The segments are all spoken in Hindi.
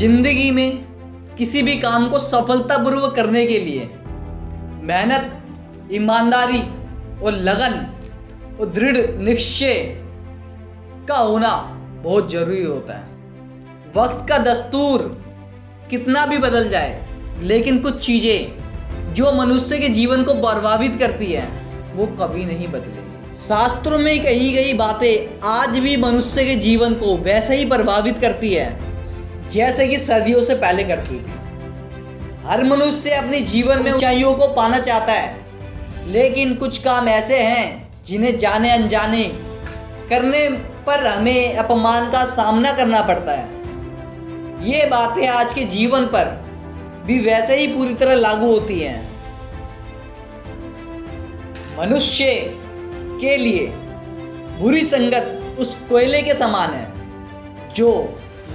जिंदगी में किसी भी काम को सफलतापूर्वक करने के लिए मेहनत, ईमानदारी और लगन और दृढ़ निश्चय का होना बहुत जरूरी होता है। वक्त का दस्तूर कितना भी बदल जाए, लेकिन कुछ चीजें जो मनुष्य के जीवन को प्रभावित करती है वो कभी नहीं बदलेगी। शास्त्रों में कही गई बातें आज भी मनुष्य के जीवन को वैसे ही प्रभावित करती है जैसे कि सदियों से पहले करती थी। हर मनुष्य अपने जीवन में ऊंचाइयों को पाना चाहता है, लेकिन कुछ काम ऐसे हैं जिन्हें जाने अनजाने करने पर हमें अपमान का सामना करना पड़ता है। ये बातें आज के जीवन पर भी वैसे ही पूरी तरह लागू होती हैं। मनुष्य के लिए बुरी संगत उस कोयले के समान है जो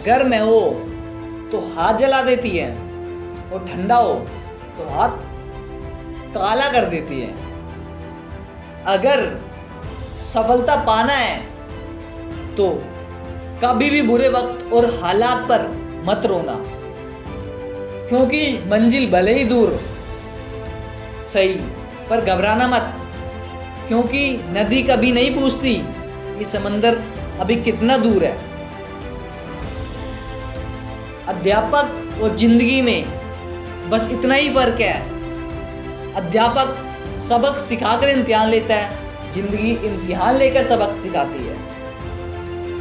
गर्म हो तो हाथ जला देती है और ठंडा हो तो हाथ काला कर देती है। अगर सफलता पाना है तो कभी भी बुरे वक्त और हालात पर मत रोना, क्योंकि मंजिल भले ही दूर सही पर घबराना मत, क्योंकि नदी कभी नहीं पूछती ये समंदर अभी कितना दूर है। अध्यापक और जिंदगी में बस इतना ही फर्क है। अध्यापक सबक सिखाकर इम्तिहान लेता है, जिंदगी इम्तिहान लेकर सबक सिखाती है।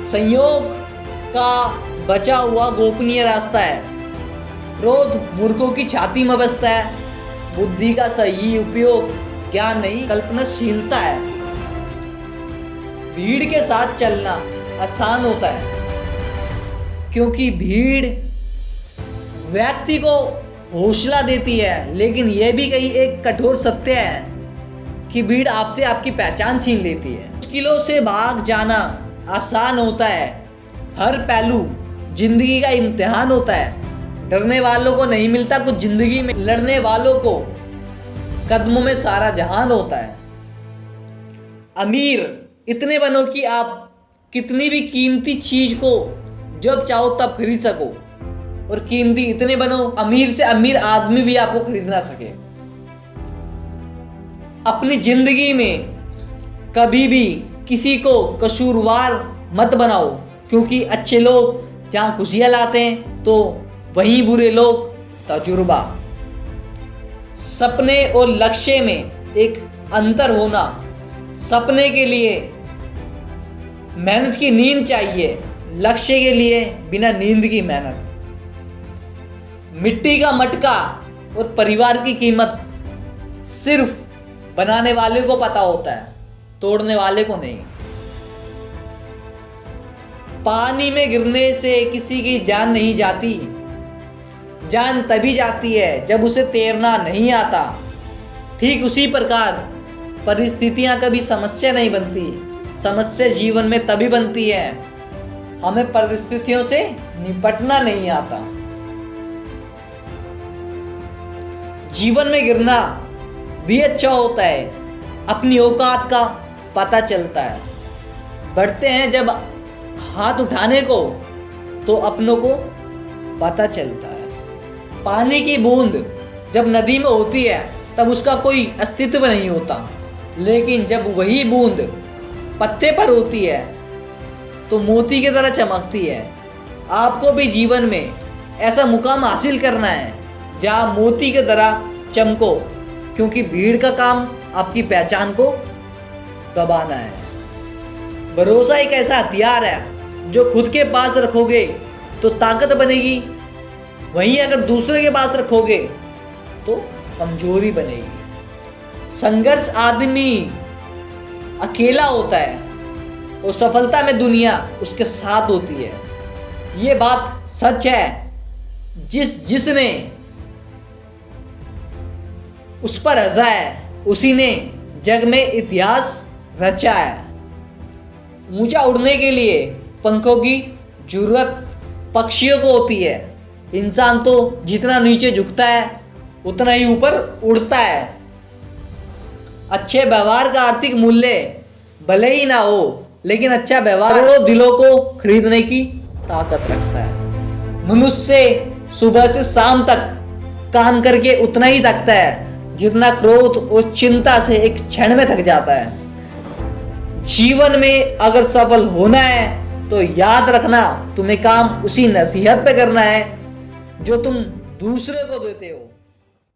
संयोग का बचा हुआ गोपनीय रास्ता है, क्रोध मूर्खों की छाती में बसता है, बुद्धि का सही उपयोग ज्ञान नहीं कल्पनाशीलता है। भीड़ के साथ चलना आसान होता है, क्योंकि भीड़ व्यक्ति को हौसला देती है, लेकिन यह भी कहीं एक कठोर सत्य है कि भीड़ आपसे आपकी पहचान छीन लेती है। मुश्किलों से भाग जाना आसान होता है, हर पहलू जिंदगी का इम्तिहान होता है। डरने वालों को नहीं मिलता कुछ जिंदगी में, लड़ने वालों को कदमों में सारा जहान होता है। अमीर इतने बनो कि आप कितनी भी कीमती चीज को जब चाहो तब खरीद सको, और कीमती इतने बनो अमीर से अमीर आदमी भी आपको खरीद ना सके। अपनी जिंदगी में कभी भी किसी को कसूरवार मत बनाओ, क्योंकि अच्छे लोग जहां खुशियां लाते हैं तो वहीं बुरे लोग तजुर्बा। सपने और लक्ष्य में एक अंतर होना। सपने के लिए मेहनत की नींद चाहिए, लक्ष्य के लिए बिना नींद की मेहनत। मिट्टी का मटका और परिवार की कीमत सिर्फ बनाने वाले को पता होता है, तोड़ने वाले को नहीं। पानी में गिरने से किसी की जान नहीं जाती, जान तभी जाती है जब उसे तैरना नहीं आता। ठीक उसी प्रकार परिस्थितियां कभी समस्या नहीं बनती, समस्या जीवन में तभी बनती है हमें परिस्थितियों से निपटना नहीं आता। जीवन में गिरना भी अच्छा होता है, अपनी औकात का पता चलता है। बढ़ते हैं जब हाथ उठाने को तो अपनों को पता चलता है। पानी की बूंद जब नदी में होती है तब उसका कोई अस्तित्व नहीं होता, लेकिन जब वही बूंद पत्ते पर होती है तो मोती की तरह चमकती है। आपको भी जीवन में ऐसा मुकाम हासिल करना है जहाँ मोती की तरह चमको, क्योंकि भीड़ का काम आपकी पहचान को दबाना है। भरोसा एक ऐसा हथियार है जो खुद के पास रखोगे तो ताकत बनेगी, वहीं अगर दूसरे के पास रखोगे तो कमजोरी बनेगी। संघर्ष आदमी अकेला होता है और सफलता में दुनिया उसके साथ होती है। ये बात सच है। जिसने उस पर हंसा है उसी ने जग में इतिहास रचा है। ऊंचा उड़ने के लिए पंखों की जरूरत पक्षियों को होती है। इंसान तो जितना नीचे झुकता है उतना ही ऊपर उड़ता है। अच्छे व्यवहार का आर्थिक मूल्य भले ही ना हो, लेकिन अच्छा व्यवहार दिलों को खरीदने की ताकत रखता है। मनुष्य सुबह से शाम तक काम करके उतना ही थकता है जितना क्रोध और चिंता से एक क्षण में थक जाता है। जीवन में अगर सफल होना है तो याद रखना, तुम्हें काम उसी नसीहत पे करना है जो तुम दूसरे को देते हो।